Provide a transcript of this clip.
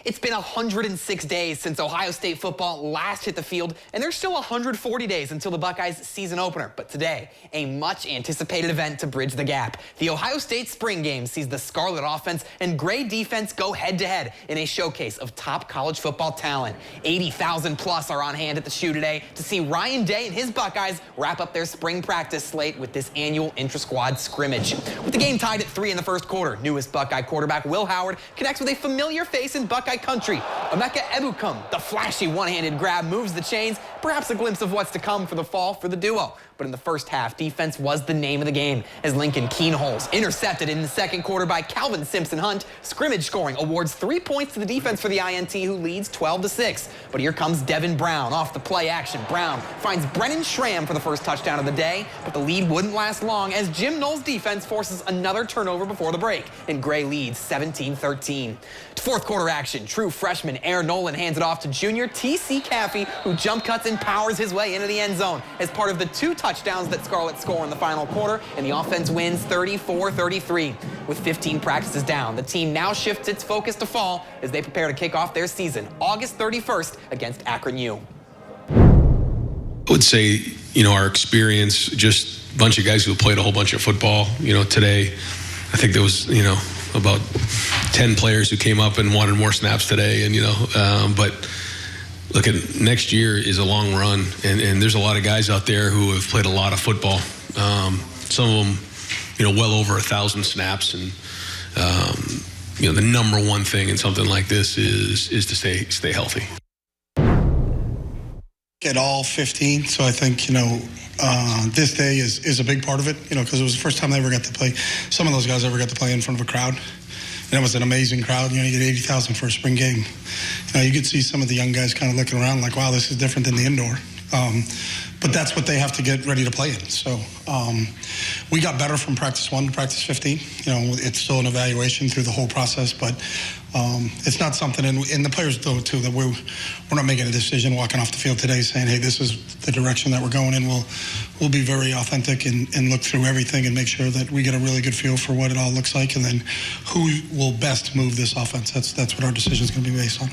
It's been 106 days since Ohio State football last hit the field, and there's still 140 days until the Buckeyes season opener. But today, a much anticipated event to bridge the gap. The Ohio State spring game sees the Scarlet offense and gray defense go head to head in a showcase of top college football talent. 80,000 plus are on hand at the shoe today to see Ryan Day and his Buckeyes wrap up their spring practice slate with this annual intra-squad scrimmage. With the game tied at 3 in the first quarter, newest Buckeye quarterback Will Howard connects with a familiar face in Buckeye country. Emeka Ebukum, the flashy one-handed grab, moves the chains, perhaps a glimpse of what's to come for the fall for the duo. But in the first half, defense was the name of the game as Lincoln Keenholz intercepted in the second quarter by Calvin Simpson-Hunt. Scrimmage scoring awards 3 points to the defense for the INT, who leads 12-6. But here comes Devin Brown off the play action. Brown finds Brennan Schramm for the first touchdown of the day, but the lead wouldn't last long as Jim Knowles' defense forces another turnover before the break, and Gray leads 17-13. Fourth quarter action, true freshman Aaron Nolan hands it off to junior T.C. Caffey, who jump cuts and powers his way into the end zone as part of the 2 touchdowns that Scarlet score in the final quarter, and the offense wins 34-33. With 15 practices down, the team now shifts its focus to fall as they prepare to kick off their season August 31st against Akron U. I would say, our experience, just a bunch of guys who played a whole bunch of football, today. I think there was, about 10 players who came up and wanted more snaps today. And, but look, at next year is a long run, and there's a lot of guys out there who have played a lot of football. Some of them, well over 1,000 snaps. And, the number one thing in something like this is to stay healthy. At all 15, so I think this day is a big part of it, because it was the first time they ever got to play. Some of those guys ever got to play in front of a crowd, and it was an amazing crowd. You get 80,000 for a spring game. You could see some of the young guys kind of looking around like, wow, this is different than the indoor. But that's what they have to get ready to play in. So we got better from practice 1 to practice 15. It's still an evaluation through the whole process, but it's not something, and the players know too, that we're not making a decision walking off the field today saying, hey, this is the direction that we're going in. We'll be very authentic and look through everything and make sure that we get a really good feel for what it all looks like, and then who will best move this offense. That's what our decision is going to be based on.